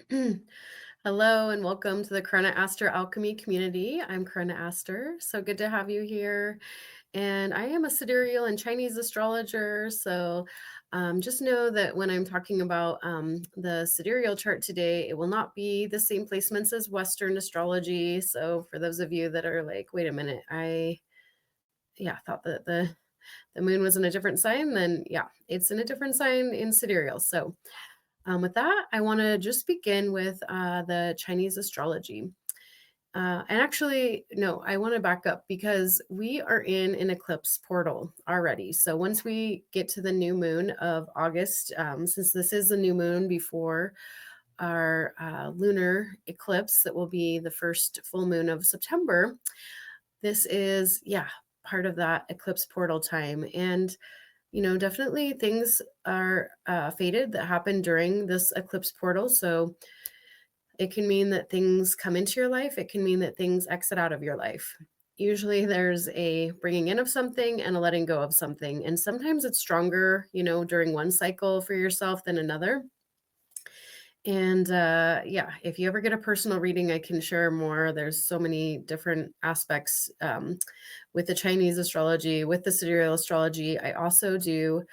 Hello and welcome to the Korenna Aster Alchemy community. I'm Korenna Aster. So good to have you here. And I am a sidereal and Chinese astrologer. So just know that when I'm talking about the sidereal chart today, it will not be the same placements as Western astrology. So for those of you that are like, wait a minute, I thought that the moon was in a different sign, then yeah, it's in a different sign in sidereal. So with that, I want to just begin with the Chinese astrology. And actually, no, I want to back up because we are in an eclipse portal already. So once we get to the new moon of August, since this is the new moon before our lunar eclipse, that will be the first full moon of September, this is, yeah, part of that eclipse portal time. And definitely things are fated that happen during this eclipse portal. So it can mean that things come into your life, it can mean that things exit out of your life. Usually there's a bringing in of something and a letting go of something. And sometimes it's stronger, during one cycle for yourself than another. And yeah, if you ever get a personal reading, I can share more. There's so many different aspects with the Chinese astrology, with the sidereal astrology. I also do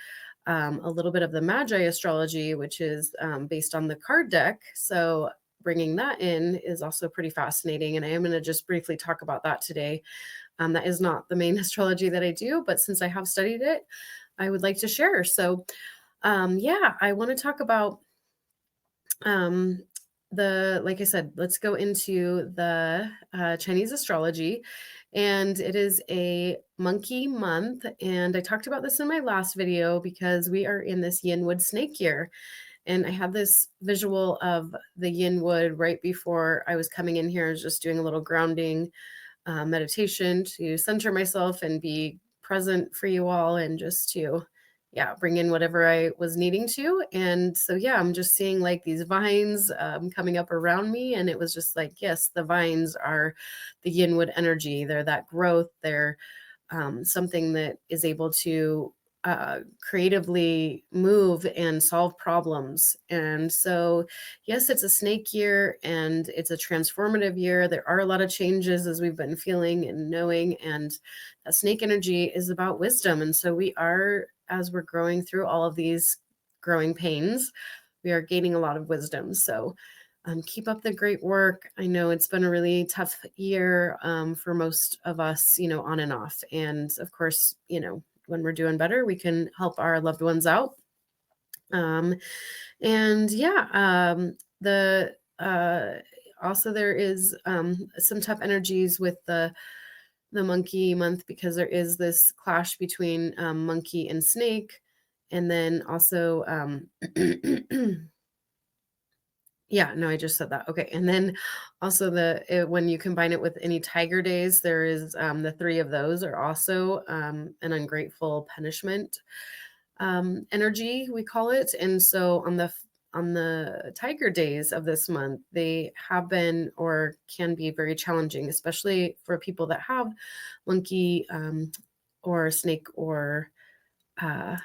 a little bit of the Magi astrology, which is based on the card deck. So bringing that in is also pretty fascinating. And I am going to just briefly talk about that today. That is not the main astrology that I do, but since I have studied it, I would like to share. So yeah, I want to talk about um, like I said, let's go into the Chinese astrology. And it is a monkey month. And I talked about this in my last video because we are in this yin wood snake year. And I had this visual of the yin wood right before I was coming in here. I was just doing a little grounding meditation to center myself and be present for you all and just to bring in whatever I was needing to. And so yeah, I'm just seeing like these vines coming up around me, and it was just like, yes, the vines are the yinwood energy. They're that growth. They're something that is able to creatively move and solve problems. And so, yes, it's a snake year and it's a transformative year. There are a lot of changes as we've been feeling and knowing. And that snake energy is about wisdom. And so, we are, as we're growing through all of these growing pains, we are gaining a lot of wisdom. So, keep up the great work. I know it's been a really tough year for most of us, on and off. And of course, when we're doing better, we can help our loved ones out. And yeah, the also there is some tough energies with the monkey month because there is this clash between monkey and snake, and then also yeah, no, I just said that. Okay. And then also when you combine it with any tiger days, there is the three of those are also an ungrateful punishment energy, we call it. And so on the tiger days of this month, they have been or can be very challenging, especially for people that have monkey or snake or uh,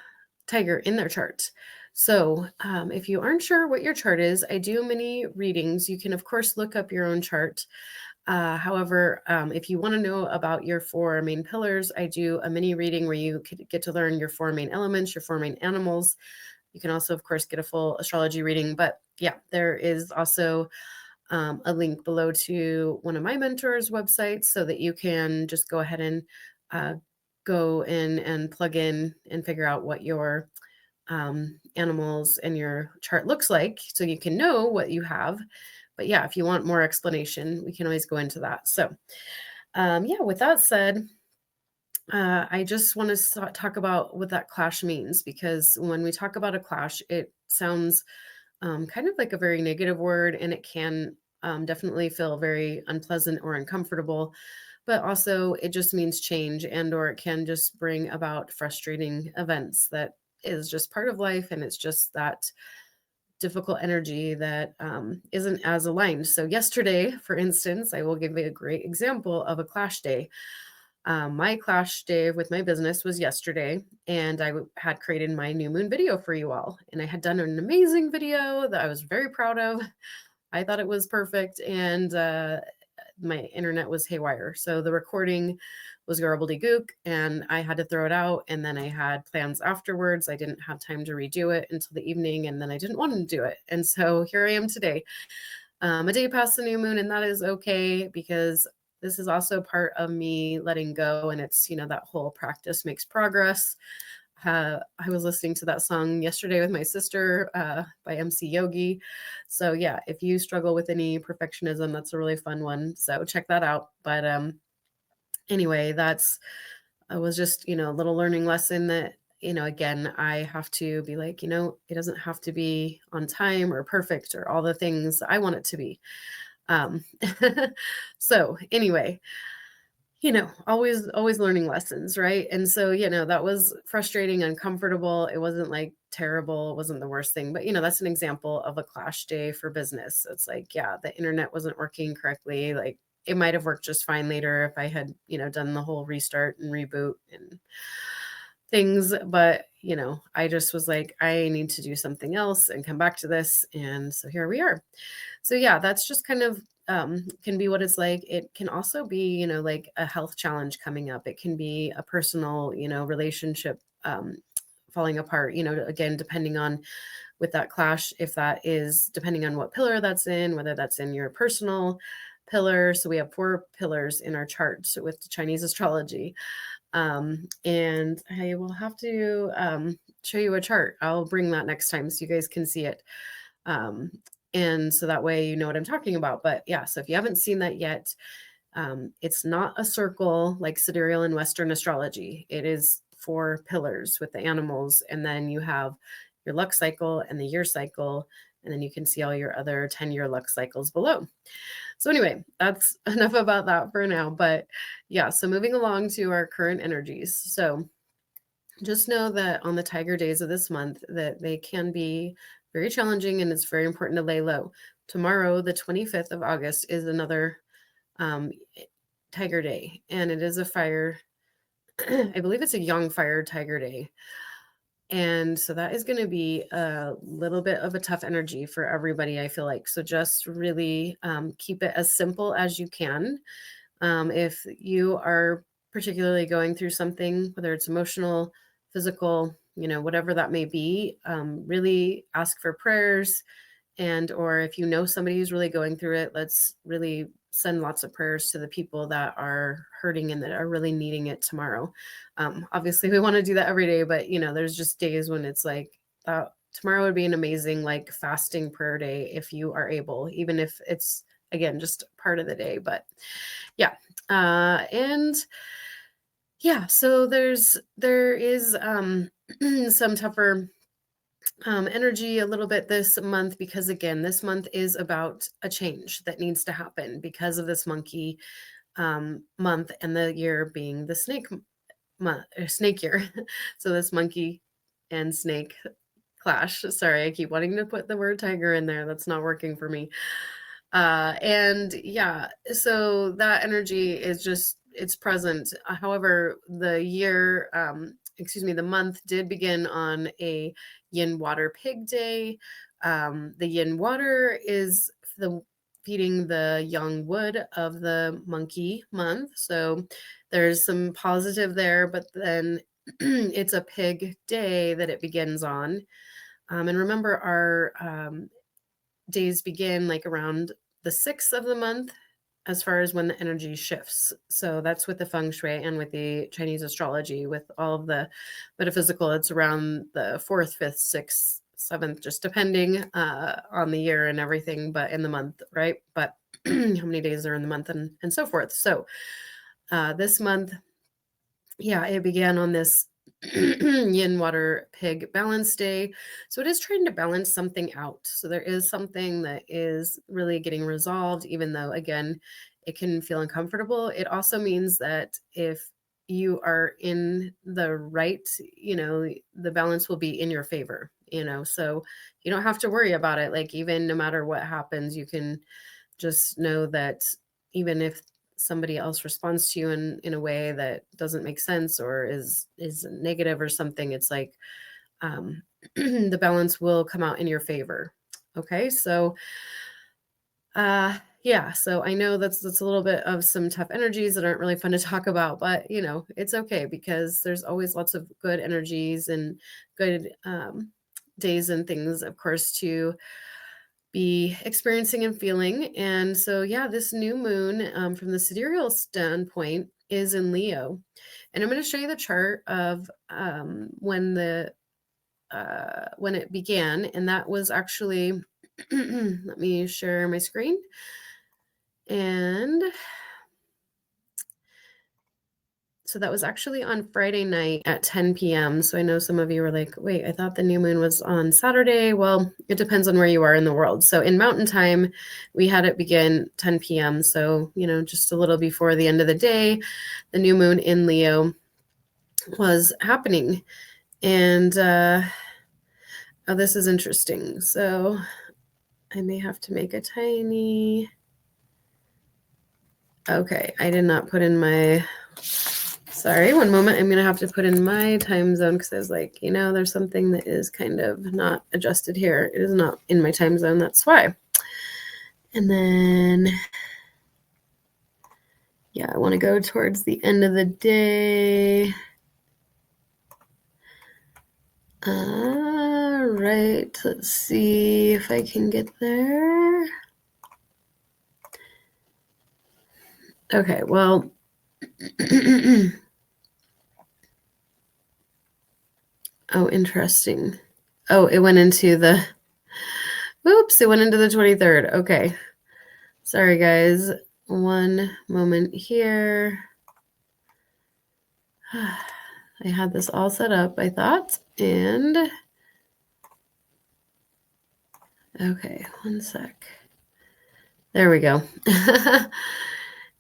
tiger in their chart. So, if you aren't sure what your chart is, I do many readings. You can, of course, look up your own chart. However, if you want to know about your four main pillars, I do a mini reading where you could get to learn your four main elements, your four main animals. You can also, of course, get a full astrology reading. But yeah, there is also a link below to one of my mentors' websites so that you can just go ahead and uh, go in and plug in and figure out what your animals and your chart looks like so you can know what you have. But yeah, if you want more explanation, we can always go into that. So yeah, with that said, I just want to talk about what that clash means, because when we talk about a clash, it sounds kind of like a very negative word, and it can definitely feel very unpleasant or uncomfortable. But also, it just means change, and or it can just bring about frustrating events that is just part of life, and it's just that difficult energy that isn't as aligned. So yesterday, for instance, I will give you a great example of a clash day. My clash day with my business was yesterday, and had created my new moon video for you all. And I had done an amazing video that I was very proud of. I thought it was perfect, and my internet was haywire. So the recording was gook, and I had to throw it out. And then I had plans afterwards. I didn't have time to redo it until the evening, and then I didn't want to do it. And so here I am today, a day past the new moon, and that is okay because this is also part of me letting go. And it's, that whole practice makes progress. I was listening to that song yesterday with my sister by MC Yogi. So yeah, if you struggle with any perfectionism, that's a really fun one. So check that out. But anyway, I was just, a little learning lesson that, again, I have to be like, it doesn't have to be on time or perfect or all the things I want it to be. Um, so anyway, always learning lessons, right? And so, that was frustrating, uncomfortable. It wasn't like terrible, it wasn't the worst thing, but that's an example of a clash day for business. It's like, yeah, the internet wasn't working correctly. Like it might have worked just fine later if I had, done the whole restart and reboot and things, but I just was like, I need to do something else and come back to this. And so here we are. So yeah, that's just kind of can be what it's like. It can also be, like a health challenge coming up. It can be a personal, relationship falling apart, again, depending on with that clash, if that is depending on what pillar that's in, whether that's in your personal pillar. So we have 4 pillars in our charts with Chinese astrology. And I will have to show you a chart. I'll bring that next time so you guys can see it. Um, and so that way you know what I'm talking about. But yeah, so if you haven't seen that yet, it's not a circle like sidereal in Western astrology. It is 4 pillars with the animals, and then you have your luck cycle and the year cycle, and then you can see all your other 10-year luck cycles below. So anyway, that's enough about that for now. But yeah, so moving along to our current energies. So just know that on the tiger days of this month that they can be very challenging, and it's very important to lay low. Tomorrow, the 25th of August, is another um, tiger day, and it is a fire. I believe it's a young fire tiger day. And so that is going to be a little bit of a tough energy for everybody, I feel like. So just really keep it as simple as you can. If you are particularly going through something, whether it's emotional, physical, whatever that may be, really ask for prayers. And or if you know somebody who's really going through it, let's really send lots of prayers to the people that are hurting and that are really needing it tomorrow. Obviously we want to do that every day, but there's just days when it's like tomorrow would be an amazing like fasting prayer day if you are able, even if it's again just part of the day. But yeah, and yeah, so there is some tougher energy a little bit this month because again, this month is about a change that needs to happen because of this monkey month, and the year being the snake month or snake year. So this monkey and snake clash. Sorry, I keep wanting to put the word tiger in there. That's not working for me. And yeah, so that energy is just it's present. However, the month did begin on a yin water pig day. The yin water is the feeding the young wood of the monkey month. So there's some positive there, but then it's a pig day that it begins on. And remember, our days begin like around the 6th of the month as far as when the energy shifts. So that's with the feng shui and with the Chinese astrology, with all of the metaphysical, it's around the 4th, 5th, 6th, 7th, just depending on the year and everything, but in the month, right? But how many days are in the month and so forth. So this month, yeah, it began on this yin water pig balance day. So it is trying to balance something out. So there is something that is really getting resolved, even though, again, it can feel uncomfortable. It also means that if you are in the right, the balance will be in your favor, so you don't have to worry about it. Like, even no matter what happens, you can just know that even if somebody else responds to you in a way that doesn't make sense or is negative or something, it's like the balance will come out in your favor. Okay, so Yeah, so I know that's a little bit of some tough energies that aren't really fun to talk about, but it's okay because there's always lots of good energies and good days and things, of course, to be experiencing and feeling. And so, yeah, this new moon, from the sidereal standpoint, is in Leo, and I'm going to show you the chart of when it began, and that was actually let me share my screen. And so that was actually on Friday night at 10 p.m. So I know some of you were like, wait, I thought the new moon was on Saturday. Well, it depends on where you are in the world. So in Mountain Time, we had it begin 10 p.m. So, just a little before the end of the day, the new moon in Leo was happening. And oh, this is interesting. So I may have to make a tiny. Okay, I did not put in my. Sorry, one moment. I'm going to have to put in my time zone because I was like, there's something that is kind of not adjusted here. It is not in my time zone. That's why. And then, yeah, I want to go towards the end of the day. All right, let's see if I can get there. Okay, well, oh, interesting. Oh, it went into the, oops, it went into the 23rd. Okay. Sorry, guys. One moment here. I had this all set up, I thought, and okay, one sec. There we go.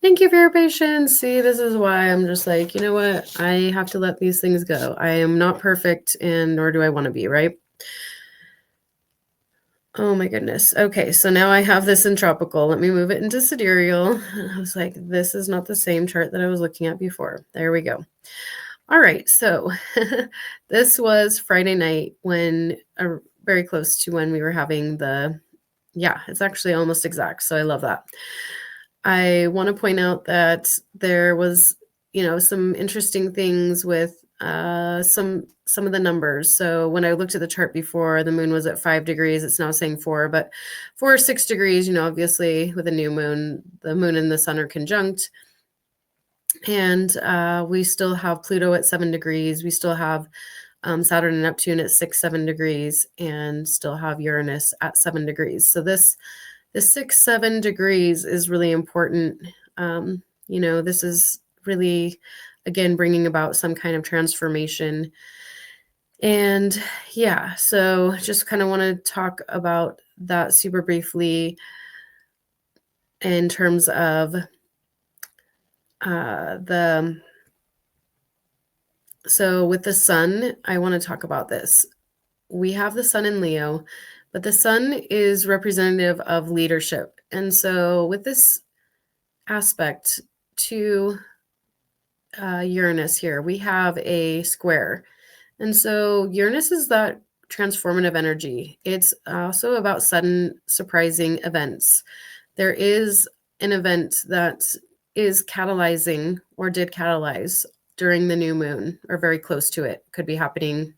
Thank you for your patience. See, this is why I'm just like, you know what? I have to let these things go. I am not perfect, and nor do I want to be, right? Oh my goodness. Okay, so now I have this in tropical. Let me move it into sidereal. I was like, this is not the same chart that I was looking at before. There we go. All right, so this was Friday night when, very close to when we were having yeah, it's actually almost exact. So I love that. I want to point out that there was, some interesting things with some of the numbers. So when I looked at the chart before, the moon was at 5 degrees. It's now saying 4, but 4 or 6 degrees, obviously with a new moon, the moon and the sun are conjunct. And we still have Pluto at 7 degrees. We still have Saturn and Neptune at 6-7 degrees, and still have Uranus at 7 degrees. So the 6-7 degrees is really important. This is really, again, bringing about some kind of transformation. And yeah, so just kind of want to talk about that super briefly in terms of so with the sun, I want to talk about this. We have the sun in Leo, but the sun is representative of leadership. And so with this aspect to Uranus here, we have a square. And so Uranus is that transformative energy. It's also about sudden surprising events. There is an event that is catalyzing or did catalyze during the new moon or very close to it. Could be happening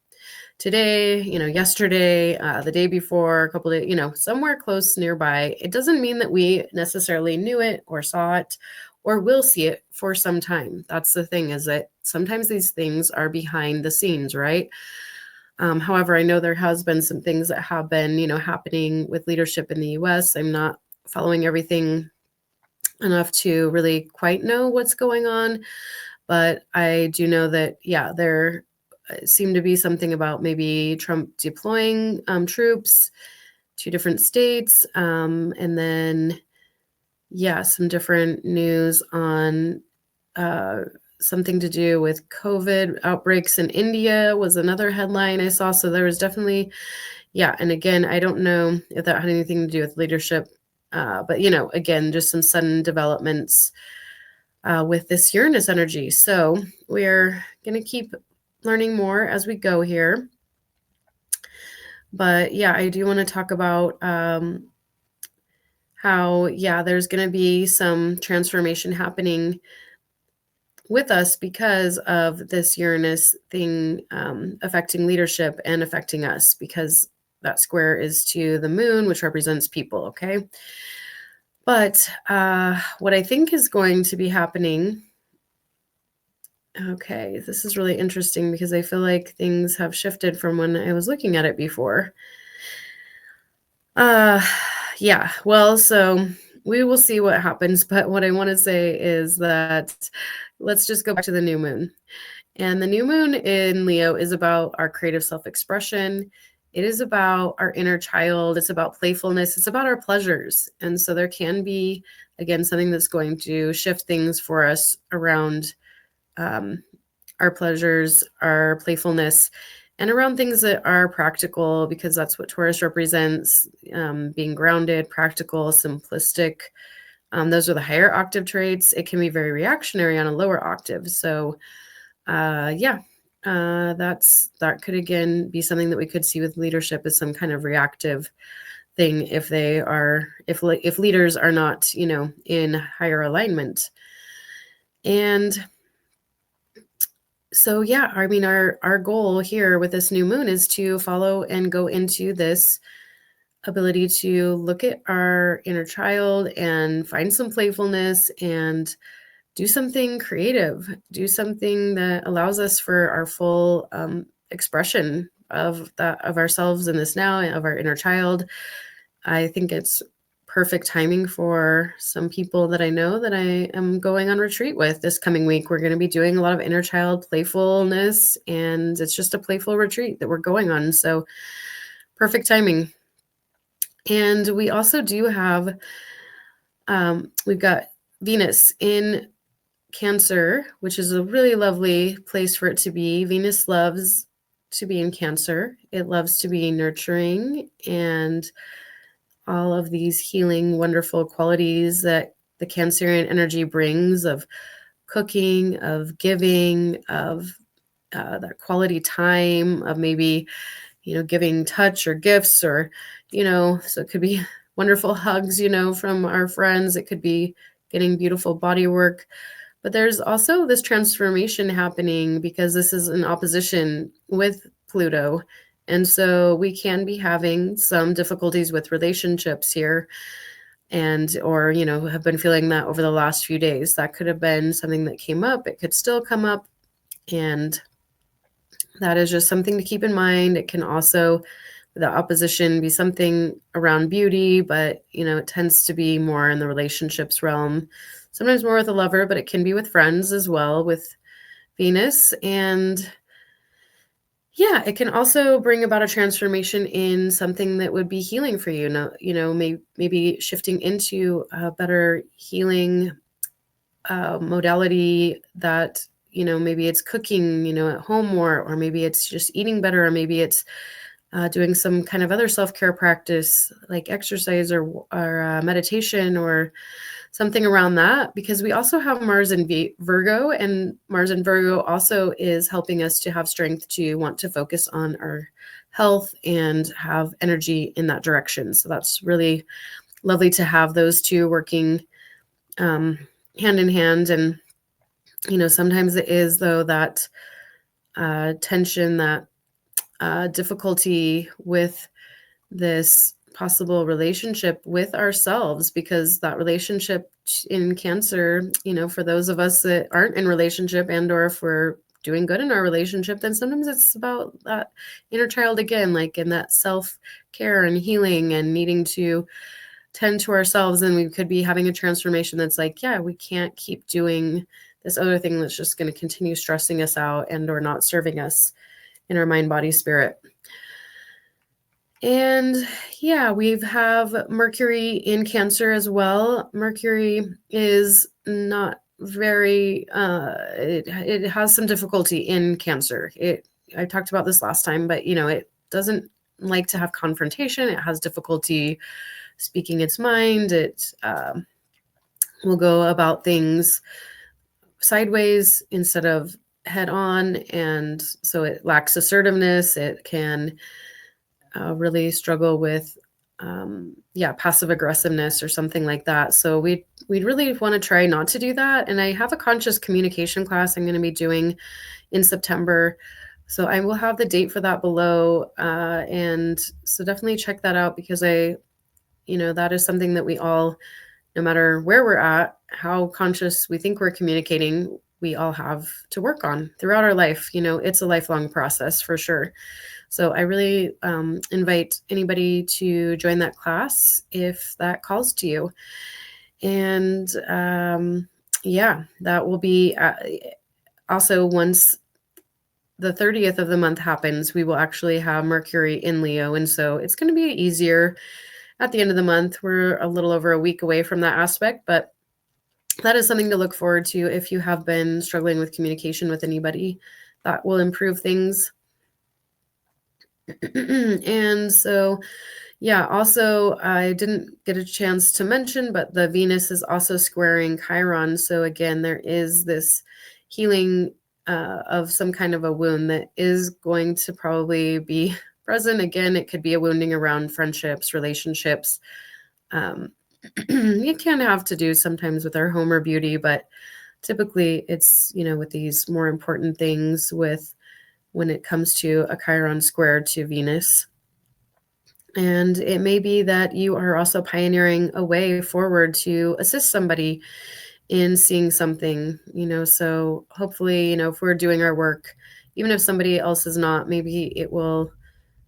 today, yesterday, the day before, a couple of days, somewhere close nearby. It doesn't mean that we necessarily knew it or saw it or will see it for some time. That's the thing, is that sometimes these things are behind the scenes, right? However, I know there has been some things that have been, happening with leadership in the US. I'm not following everything enough to really quite know what's going on, but I do know that, yeah, there seemed to be something about maybe Trump deploying troops to different states. And then, yeah, some different news on something to do with COVID outbreaks in India was another headline I saw. So there was definitely, yeah. And again, I don't know if that had anything to do with leadership, but, again, just some sudden developments with this Uranus energy. So we're going to keep learning more as we go here. But yeah, I do want to talk about how, yeah, there's going to be some transformation happening with us because of this Uranus thing affecting leadership and affecting us, because that square is to the moon, which represents people. Okay. But what I think is going to be happening. Okay, this is really interesting because I feel like things have shifted from when I was looking at it before. Uh yeah, well, so we will see what happens, but what I want to say is that let's just go back to the new moon. And the new moon in Leo is about our creative self-expression. It is about our inner child, it's about playfulness, it's about our pleasures. And so there can be, again, something that's going to shift things for us around um, our pleasures, our playfulness, and around things that are practical, because that's what Taurus represents, being grounded, practical, simplistic. Those are the higher octave traits. It can be very reactionary on a lower octave. So, yeah, that could again be something that we could see with leadership, is some kind of reactive thing if they are if leaders are not, in higher alignment. And so, yeah, I mean, our goal here with this new moon is to follow and go into this ability to look at our inner child and find some playfulness and do something creative, do something that allows us for our full expression of ourselves in this now, of our inner child. I think it's perfect timing for some people that I know that I am going on retreat with this coming week. We're going to be doing a lot of inner child playfulness, and it's just a playful retreat that we're going on. So perfect timing. And we also do have, we've got Venus in Cancer, which is a really lovely place for it to be. Venus loves to be in Cancer. It loves to be nurturing and all of these healing, wonderful qualities that the Cancerian energy brings, of cooking, of giving, of that quality time, of maybe, giving touch or gifts, or, so it could be wonderful hugs, from our friends. It could be getting beautiful body work. But there's also this transformation happening because this is in opposition with Pluto. And so we can be having some difficulties with relationships here, and or have been feeling that over the last few days. That could have been something that came up. It could still come up, and that is just something to keep in mind. It can also, the opposition, be something around beauty, but it tends to be more in the relationships realm, sometimes more with a lover, but it can be with friends as well with Venus. And yeah, it can also bring about a transformation in something that would be healing for you. Maybe shifting into a better healing modality that, maybe it's cooking, at home more, or maybe it's just eating better, or maybe it's doing some kind of other self-care practice like exercise or meditation or something around that, because we also have Mars in Virgo, and Mars in Virgo also is helping us to have strength to want to focus on our health and have energy in that direction. So that's really lovely to have those two working hand in hand. And sometimes it is, though, that tension, that difficulty with this possible relationship with ourselves, because that relationship in Cancer, for those of us that aren't in relationship, and or if we're doing good in our relationship, then sometimes it's about that inner child again, like in that self-care and healing and needing to tend to ourselves. And we could be having a transformation that's like, yeah, we can't keep doing this other thing that's just going to continue stressing us out and or not serving us in our mind, body, spirit. And yeah, we have Mercury in Cancer as well. Mercury is not very, it has some difficulty in Cancer. I talked about this last time, but it doesn't like to have confrontation. It has difficulty speaking its mind. It will go about things sideways instead of head on. And so it lacks assertiveness. It can really struggle with passive aggressiveness or something like that. So we'd really want to try not to do that. And I have a conscious communication class I'm going to be doing in September. So I will have the date for that below. And so definitely check that out, because that is something that we all, no matter where we're at, how conscious we think we're communicating, we all have to work on throughout our life. It's a lifelong process for sure. So I really invite anybody to join that class if that calls to you. And that will be also, once the 30th of the month happens, we will actually have Mercury in Leo. And so it's going to be easier at the end of the month. We're a little over a week away from that aspect, but that is something to look forward to if you have been struggling with communication with anybody. That will improve things. And so, also, I didn't get a chance to mention, but the Venus is also squaring Chiron. So again, there is this healing of some kind of a wound that is going to probably be present. Again, it could be a wounding around friendships, relationships. You can have to do sometimes with our home or beauty, but typically it's, with these more important things when it comes to a Chiron square to Venus. And it may be that you are also pioneering a way forward to assist somebody in seeing something, so hopefully, if we're doing our work, even if somebody else is not, maybe it will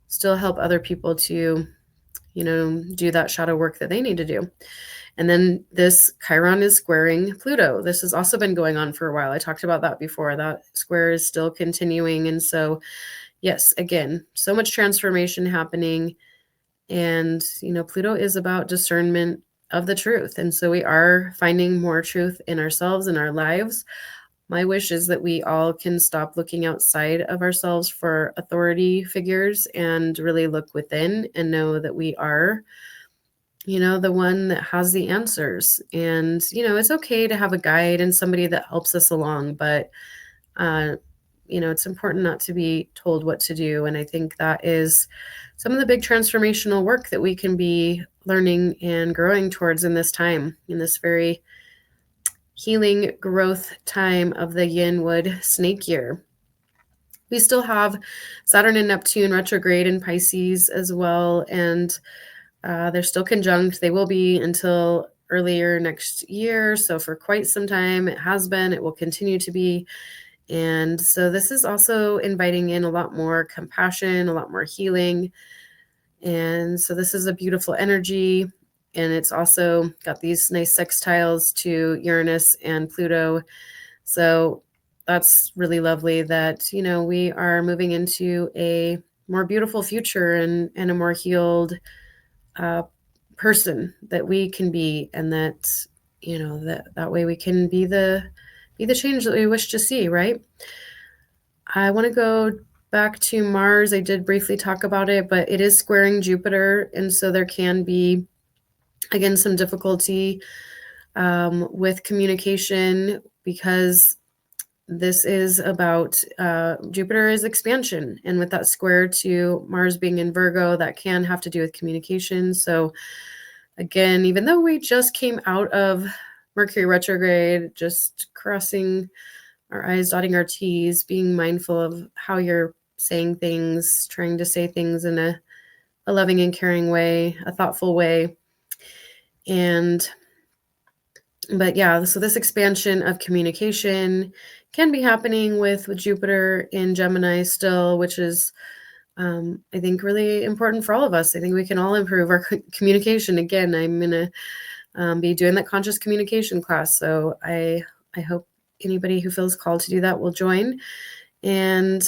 still help other people to, do that shadow work that they need to do. And then this Chiron is squaring Pluto. This has also been going on for a while. I talked about that before. That square is still continuing. And so, yes, again, so much transformation happening. And, Pluto is about discernment of the truth. And so we are finding more truth in ourselves and our lives. My wish is that we all can stop looking outside of ourselves for authority figures and really look within and know that we are, the one that has the answers. And, it's okay to have a guide and somebody that helps us along, but, it's important not to be told what to do. And I think that is some of the big transformational work that we can be learning and growing towards in this time, in this very healing growth time of the Yin Wood snake year. We still have Saturn and Neptune retrograde in Pisces as well, and they're still conjunct. They will be until earlier next year. So for quite some time, it has been, it will continue to be. And so this is also inviting in a lot more compassion, a lot more healing. And so this is a beautiful energy. And it's also got these nice sextiles to Uranus and Pluto. So that's really lovely that, we are moving into a more beautiful future and a more healed person that we can be. And that, that way we can be the change that we wish to see, right? I want to go back to Mars. I did briefly talk about it, but it is squaring Jupiter. And so there can be, again, some difficulty with communication, because this is about Jupiter is expansion. And with that square to Mars being in Virgo, that can have to do with communication. So again, even though we just came out of Mercury retrograde, just crossing our I's, dotting our T's, being mindful of how you're saying things, trying to say things in a loving and caring way, a thoughtful way. But so this expansion of communication can be happening with Jupiter in Gemini still, which is, I think, really important for all of us. I think we can all improve our communication. Again, I'm going to be doing that conscious communication class. So I hope anybody who feels called to do that will join. And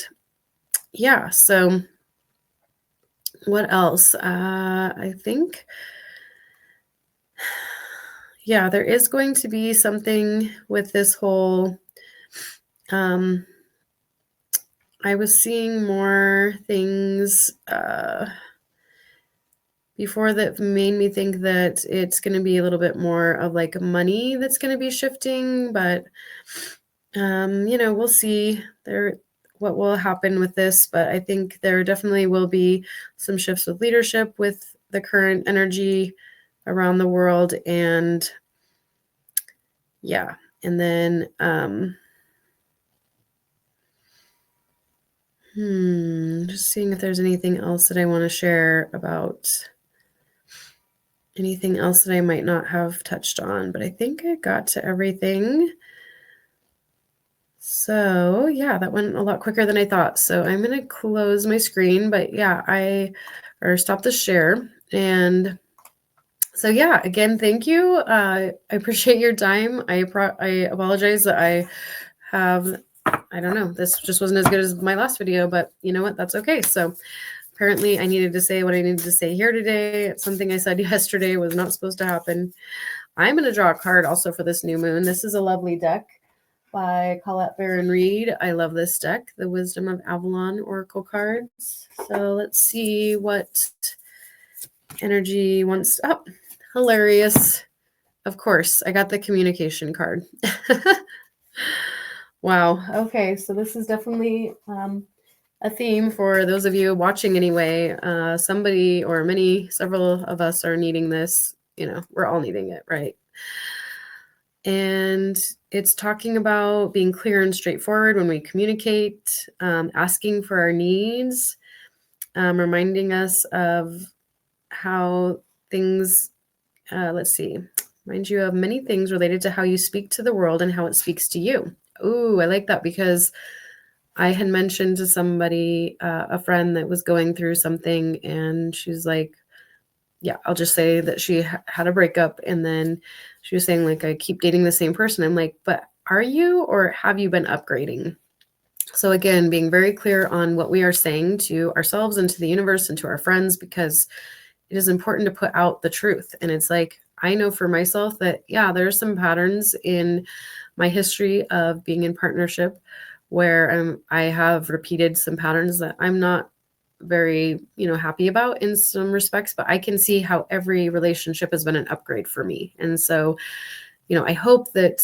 so what else? I think, there is going to be something with this whole, I was seeing more things before that made me think that it's going to be a little bit more of like money that's going to be shifting, but we'll see what will happen with this. But I think there definitely will be some shifts with leadership with the current energy around the world. And yeah, and then just seeing if there's anything else that I want to share about anything else that I might not have touched on, but I think I got to everything. So yeah, that went a lot quicker than I thought. So I'm going to close my screen, but yeah, or stop the share. And so yeah, again, thank you. I appreciate your time. I apologize that I don't know, this just wasn't as good as my last video, but you know what? That's okay. So apparently I needed to say what I needed to say here today. It's something I said yesterday was not supposed to happen. I'm going to draw a card also for this new moon. This is a lovely deck by Colette Baron Reed. I love this deck, the Wisdom of Avalon Oracle cards. So let's see what energy wants. Oh, hilarious. Of course, I got the communication card. Wow. Okay, so this is definitely a theme for those of you watching anyway. Somebody or several of us are needing this. You know, we're all needing it, right? And it's talking about being clear and straightforward when we communicate, asking for our needs, reminding us of how things, let's see, remind you of many things related to how you speak to the world and how it speaks to you. Ooh, I like that, because I had mentioned to somebody, a friend that was going through something, and she's like, yeah, I'll just say that she had a breakup, and then she was saying, like, I keep dating the same person. I'm like, but are you, or have you been upgrading? So again, being very clear on what we are saying to ourselves and to the universe and to our friends, because it is important to put out the truth. And it's like, I know for myself that, yeah, there's some patterns in my history of being in partnership where I have repeated some patterns that I'm not very, happy about in some respects, but I can see how every relationship has been an upgrade for me. And so, I hope that,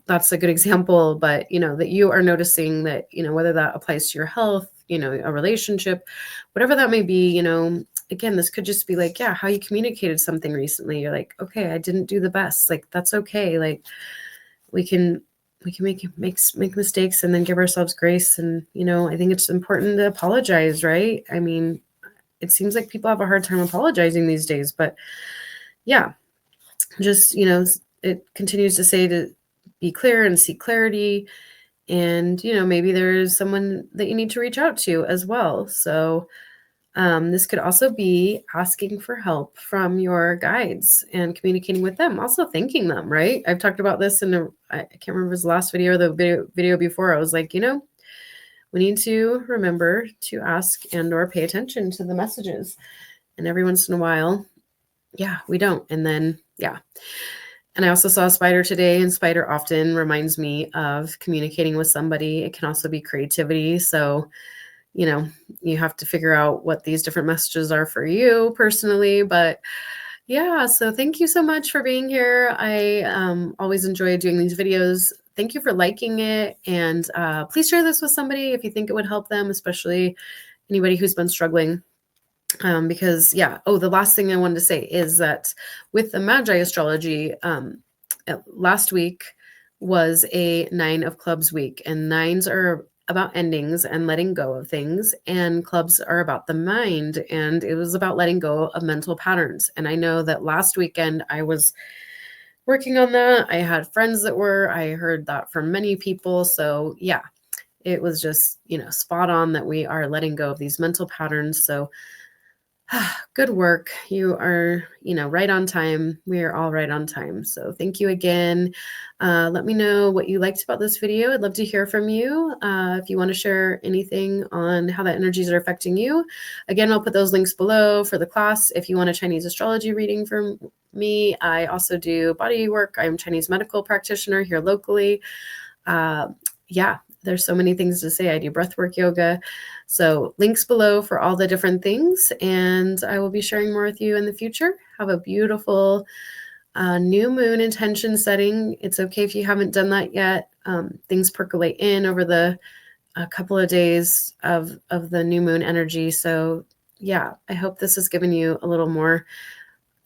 that's a good example, but, that you are noticing that, whether that applies to your health, a relationship, whatever that may be, again, this could just be like, yeah, how you communicated something recently. You're like, okay, I didn't do the best. Like, that's okay. Like, we can make mistakes and then give ourselves grace. And, I think it's important to apologize, right? I mean, it seems like people have a hard time apologizing these days, but yeah, just, it continues to say to be clear and seek clarity. And, maybe there's someone that you need to reach out to as well. So, this could also be asking for help from your guides and communicating with them, also thanking them, right? I've talked about this I can't remember if it was the last video or the video before. I was like, we need to remember to ask and or pay attention to the messages. And every once in a while, yeah, we don't. And then, yeah. And I also saw a spider today, and spider often reminds me of communicating with somebody. It can also be creativity. So, you have to figure out what these different messages are for you personally. But yeah, so thank you so much for being here. I always enjoy doing these videos. Thank you for liking it. And please share this with somebody if you think it would help them, especially anybody who's been struggling. Because yeah, the last thing I wanted to say is that with the Magi astrology, last week was a 9 of clubs week, and nines are about endings and letting go of things, and clubs are about the mind, and it was about letting go of mental patterns. And I know that last weekend I was working on that. I had friends that I heard that from many people. So yeah, it was just, spot on that we are letting go of these mental patterns. So good work. You are, right on time. We are all right on time. So thank you again. Let me know what you liked about this video. I'd love to hear from you. If you want to share anything on how that energies are affecting you. Again, I'll put those links below for the class. If you want a Chinese astrology reading from me, I also do body work. I'm a Chinese medical practitioner here locally. Yeah, there's so many things to say. I do breathwork yoga. So links below for all the different things. And I will be sharing more with you in the future. Have a beautiful new moon intention setting. It's okay if you haven't done that yet. Things percolate in over the couple of days of the new moon energy. So yeah, I hope this has given you a little more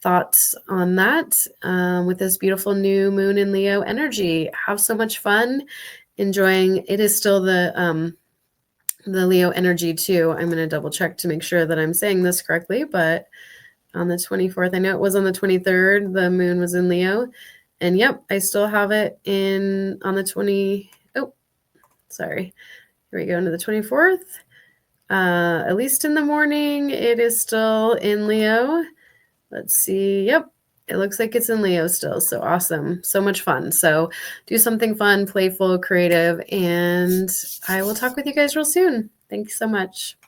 thoughts on that with this beautiful new moon in Leo energy. Have so much fun enjoying. It is still the Leo energy too. I'm going to double check to make sure that I'm saying this correctly, but on the 24th, I know it was on the 23rd, the moon was in Leo. And yep, I still have it in on the 20. Oh, sorry. Here we go into the 24th. At least in the morning, it is still in Leo. Let's see. Yep. It looks like it's in Leo still. So awesome. So much fun. So do something fun, playful, creative, and I will talk with you guys real soon. Thanks so much.